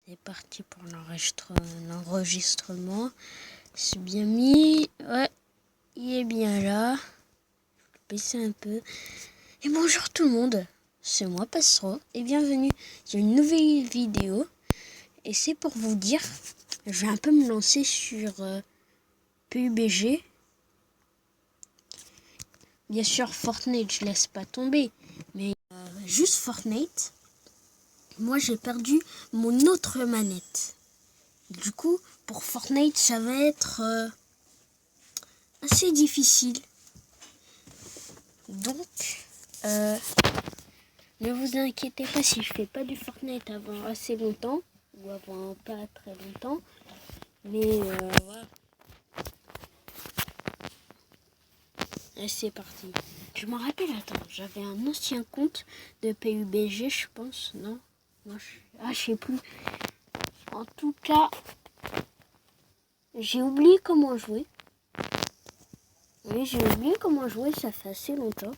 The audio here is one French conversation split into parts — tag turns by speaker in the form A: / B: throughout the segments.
A: C'est parti pour l'enregistrement. C'est bien mis. Ouais, il est bien là. Je vais baisser un peu. Et bonjour tout le monde. C'est moi, Pastro. Et bienvenue sur une nouvelle vidéo. Et c'est pour vous dire, je vais un peu me lancer sur PUBG. Bien sûr, Fortnite, je laisse pas tomber. Mais juste Fortnite. Moi, j'ai perdu mon autre manette. Du coup, pour Fortnite, ça va être assez difficile. Donc, ne vous inquiétez pas si je fais pas du Fortnite avant assez longtemps. Ou avant pas très longtemps. Mais voilà. Et c'est parti. Je me rappelle, attends, j'avais un ancien compte de PUBG, je pense, non, je sais plus. En tout cas, j'ai oublié comment jouer. Oui, j'ai oublié comment jouer, ça fait assez longtemps.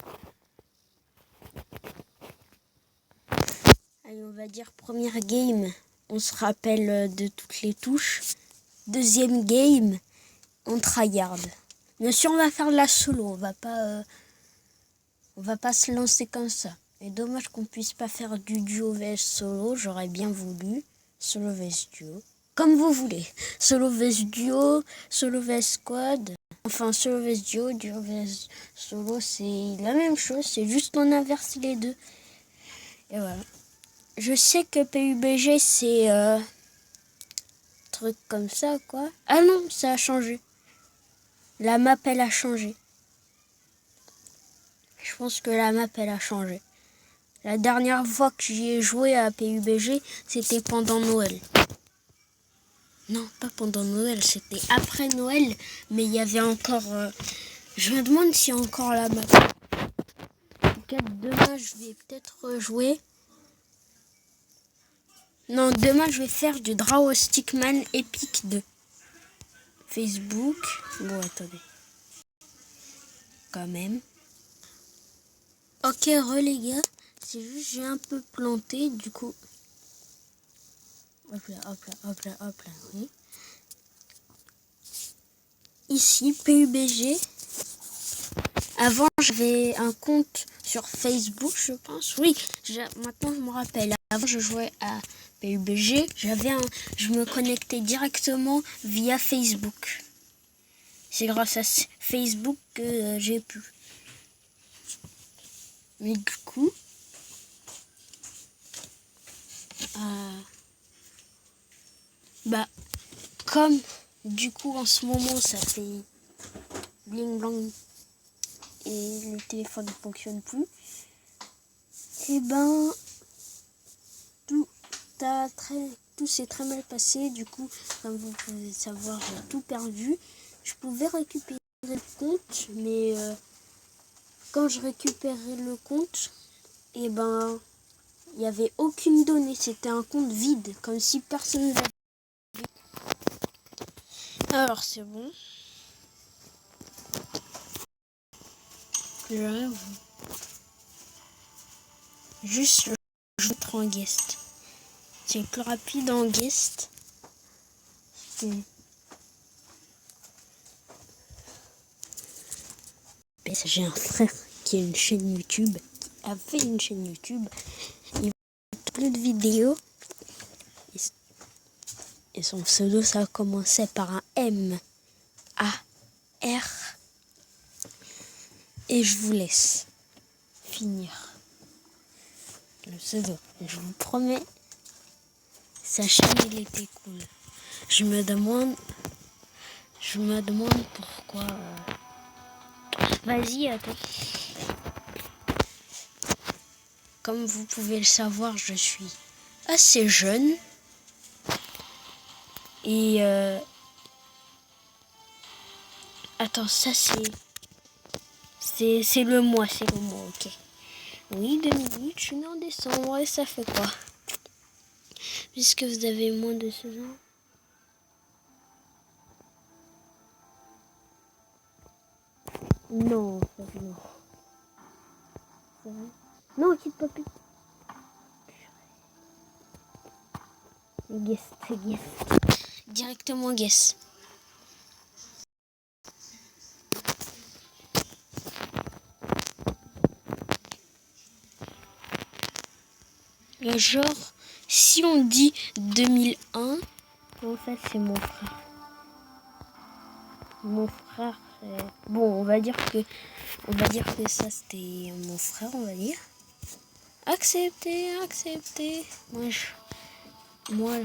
A: Allez, on va dire première game, on se rappelle de toutes les touches. Deuxième game, on tryhard. Bien sûr, on va faire de la solo, on va pas se lancer comme ça. Et dommage qu'on puisse pas faire du duo vs solo, j'aurais bien voulu. Solo vs duo. Comme vous voulez. Solo vs duo, solo vs squad. Enfin, solo vs duo, duo vs solo, c'est la même chose. C'est juste qu'on inverse les deux. Et voilà. Je sais que PUBG, c'est truc comme ça, quoi. Ah non, ça a changé. La map, elle a changé. Je pense que la map, elle a changé. La dernière fois que j'y ai joué à PUBG, c'était pendant Noël. Non, pas pendant Noël, c'était après Noël, mais il y avait encore... je me demande s'il y a encore la map. En tout cas, demain, je vais peut-être jouer. Non, demain, je vais faire du Draw Stickman Epic 2. Facebook. Bon, attendez. Quand même. Ok, les gars. C'est juste, j'ai un peu planté, du coup... Hop là, hop là, hop là, hop là, oui. Ici, PUBG. Avant, j'avais un compte sur Facebook, je pense. Oui, maintenant, je me rappelle. Avant, je jouais à PUBG. Je me connectais directement via Facebook. C'est grâce à Facebook que j'ai pu. Mais du coup... comme du coup en ce moment ça fait bling blang et le téléphone ne fonctionne plus, et ben tout s'est très mal passé. Du coup, comme vous pouvez savoir, j'ai tout perdu. Je pouvais récupérer le compte, mais quand je récupérais le compte, et ben il n'y avait aucune donnée, c'était un compte vide, comme si personne n'avait. Alors c'est bon. Là, juste je vais être en guest. C'est plus rapide en guest. J'ai un frère qui a une chaîne YouTube, qui a fait une chaîne YouTube. Il fait plus de vidéos. Et son pseudo, ça commençait par un M, A, R. Et je vous laisse finir le pseudo. Je vous promets, sa chaîne, elle était cool. Je me demande pourquoi... Vas-y, attends. Comme vous pouvez le savoir, je suis assez jeune. Et attends, ça c'est le mois, ok. Oui, 2008, je suis né en décembre, et ça fait quoi? Puisque vous avez moins de 16 ans. Non, ça non. Non, quitte pas plus. Guess, très guess. Directement guess. Et genre, si on dit 2001, en fait c'est mon frère. Mon frère, bon, on va dire que ça c'était mon frère, on va dire. Accepter. Moi, là,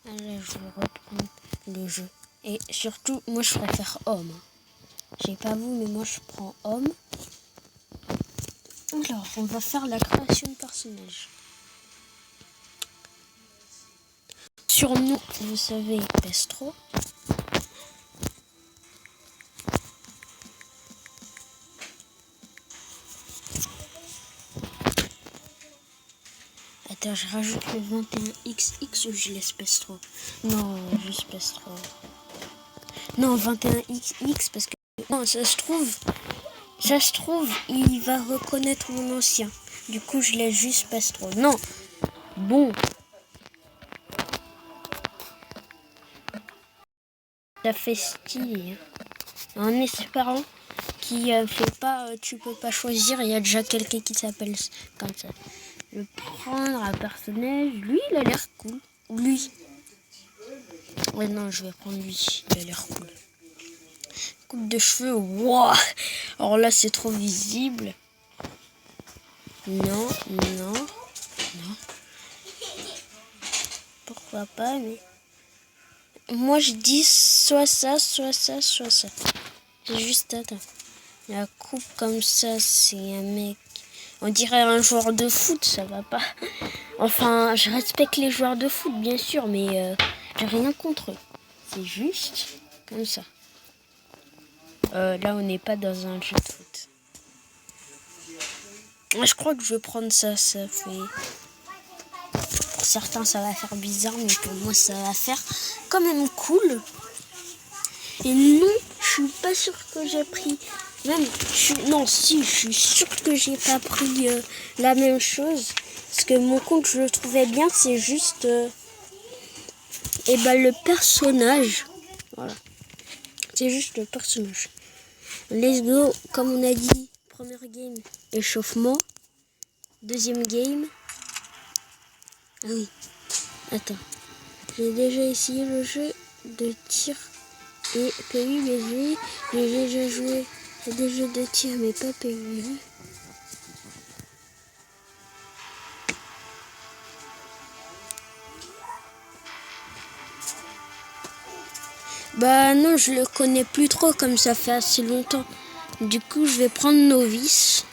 A: je vais reprendre le jeu. Et surtout, moi je préfère homme. Je sais pas vous, mais moi je prends homme. Alors, on va faire la création de personnage. Surnom, vous savez, Pestro. Attends, je rajoute le 21XX ou je laisse Pestro? Non, juste Pestro. Non, 21XX parce que... Non, ça se trouve, il va reconnaître mon ancien. Du coup, je laisse juste Pestro. Non, bon. Ça fait stylé. Hein. En espérant qu'il fait pas... tu peux pas choisir, il y a déjà quelqu'un qui s'appelle comme ça. Je vais prendre un personnage. Lui, il a l'air cool. Lui. Ouais, non, je vais prendre lui. Il a l'air cool. Coupe de cheveux. Wow. Alors là, c'est trop visible. Non. Pourquoi pas, mais... Moi, je dis soit ça. C'est juste, attends. La coupe comme ça, c'est un mec... On dirait un joueur de foot, ça va pas. Enfin, je respecte les joueurs de foot, bien sûr, mais j'ai rien contre eux. C'est juste comme ça. Là, on n'est pas dans un jeu de foot. Je crois que je vais prendre ça. Ça fait... Pour certains, ça va faire bizarre, mais pour moi, ça va faire quand même cool. Et non, je suis pas sûre que j'ai pris... Même, je suis sûre que j'ai pas pris la même chose. Parce que mon compte, je le trouvais bien, c'est juste... le personnage. Voilà. C'est juste le personnage. Let's go, comme on a dit, première game, échauffement. Deuxième game. Ah oui, attends. J'ai déjà essayé le jeu de tir et PUBG. J'ai déjà joué à des jeux de tir, mais pas PUBG. Bah non, je le connais plus trop comme ça fait assez longtemps. Du coup, je vais prendre novice.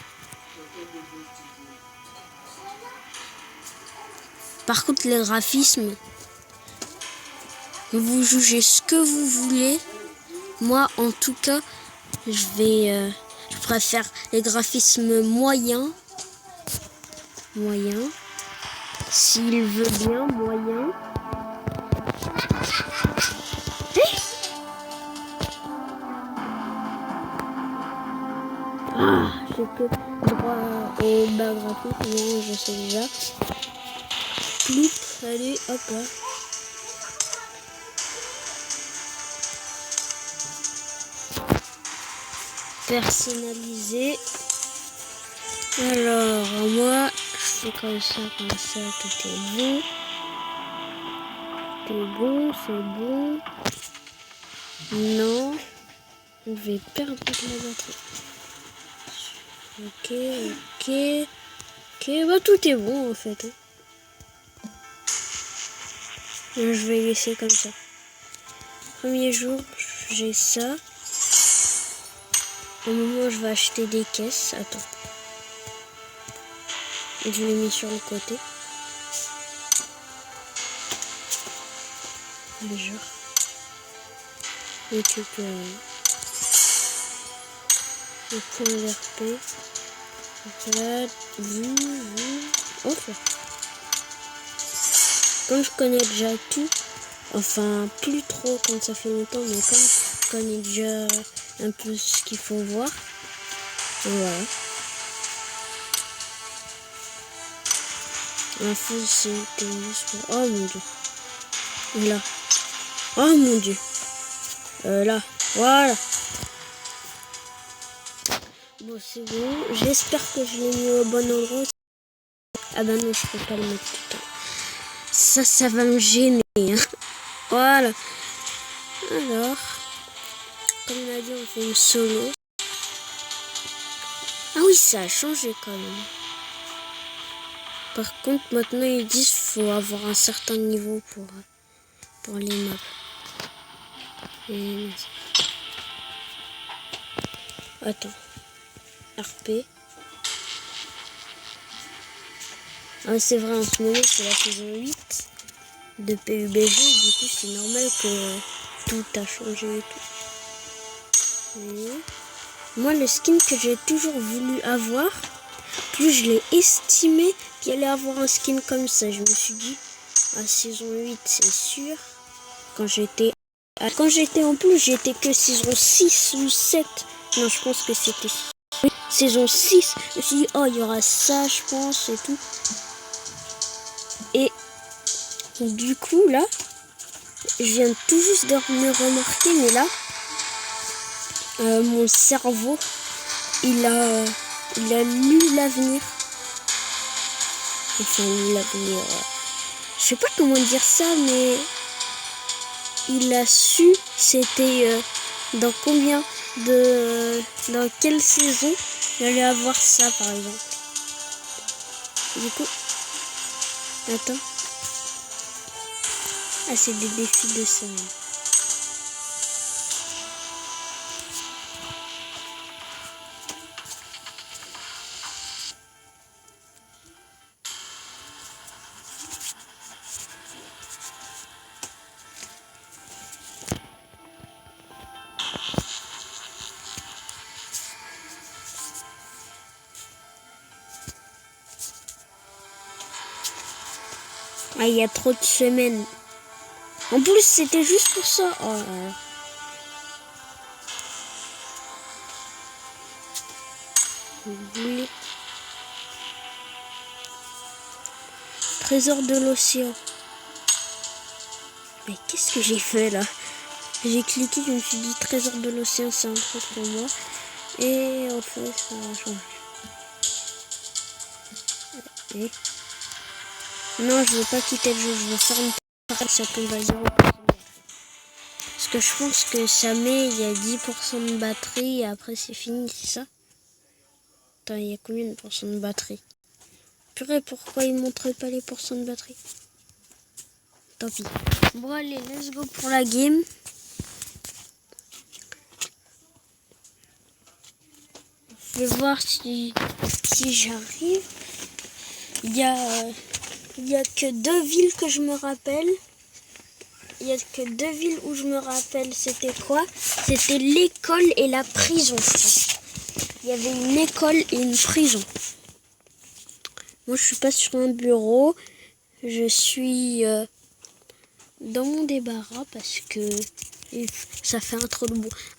A: Par contre, les graphismes, vous jugez ce que vous voulez. Moi, en tout cas, je préfère les graphismes moyens. S'il veut bien, moyen. J'ai que droit au bas graphique, je sais déjà. Clip, allez, hop là. Personnalisé. Alors, moi, je fais comme ça, tout est bon. C'est bon. Non, je vais perdre la batterie. Ok, bah tout est bon en fait. Je vais laisser comme ça. Premier jour, j'ai ça. Au moment où je vais acheter des caisses, attends. Je l'ai mis sur le côté. Le jour. Récupérer. Le point d'RP. Là, ok. Comme je connais déjà tout, enfin plus trop quand ça fait longtemps, mais comme je connais déjà un peu ce qu'il faut voir, voilà. L'info c'est juste pour... Oh mon dieu. Là. Oh mon dieu. Là. Voilà. Bon, c'est bon. J'espère que je l'ai mis au bon endroit. Ah bah non, je peux pas le mettre tout le temps. Ça va me gêner. Hein. Voilà. Alors, comme on a dit, on fait une solo. Ah oui, ça a changé quand même. Par contre, maintenant, ils disent qu'il faut avoir un certain niveau pour les maps. Et... Attends. RP. Ah, c'est vrai, en ce moment, c'est la saison 8 de PUBG. Du coup, c'est normal que tout a changé et tout. Et... Moi, le skin que j'ai toujours voulu avoir, plus je l'ai estimé qu'il allait avoir un skin comme ça. Je me suis dit, à saison 8, c'est sûr. Quand j'étais en plus, j'étais que saison 6 ou 7. Non, je pense que c'était saison 6. Je me suis dit, oh, il y aura ça, je pense, et tout. Et du coup, là, je viens tout juste de me remarquer, mais là, mon cerveau, il a lu l'avenir. Enfin, lu l'avenir. Je sais pas comment dire ça, mais il a su c'était dans combien dans quelle saison il allait avoir ça, par exemple. Du coup, attends. Ah, c'est des défis de ça. Ah, il y a trop de semaines. En plus, c'était juste pour ça. Oh là là. Oui. Trésor de l'océan. Mais qu'est-ce que j'ai fait là? J'ai cliqué, je me suis dit trésor de l'océan, c'est un truc pour moi. Et en fait, ça va changer. Et... Non, je veux pas quitter le jeu, je veux faire une partie, ça tombe à 0%. Parce que je pense que ça met, il y a 10% de batterie et après c'est fini, c'est ça? Attends, il y a combien de pourcents de batterie? Purée, pourquoi il ne montre pas les pourcents de batterie? Tant pis. Bon, allez, let's go pour la game. Je vais voir si j'arrive. Il y a que 2 villes que je me rappelle. Il y a que 2 villes où je me rappelle. C'était quoi? C'était l'école et la prison, je pense. Il y avait une école et une prison. Moi, je suis pas sur un bureau. Je suis dans mon débarras parce que ça fait un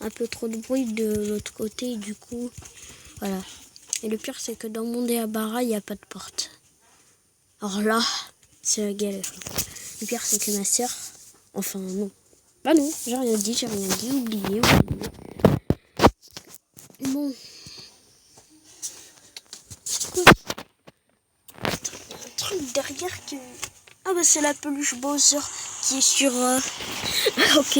A: peu trop de bruit de l'autre côté. Et du coup, voilà. Et le pire, c'est que dans mon débarras, il n'y a pas de porte. Alors là, c'est la galère. Le pire, c'est que ma soeur... Enfin, non. Bah non, j'ai rien dit. Oublié. Bon. Attends, il y a un truc derrière qui... Ah bah c'est la peluche Bowser qui est sur... ok.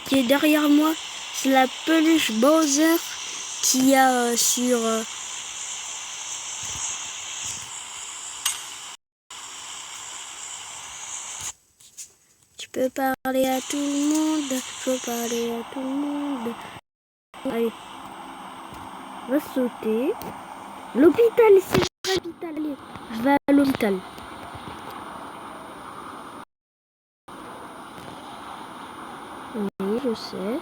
A: Qui est derrière moi. C'est la peluche Bowser qui a sur... Tu peux parler à tout le monde. Je peux parler à tout le monde. Allez. On va sauter. L'hôpital, c'est l'hôpital. Allez, je vais à l'hôpital. Oui, je sais.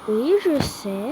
A: Oui, je sais.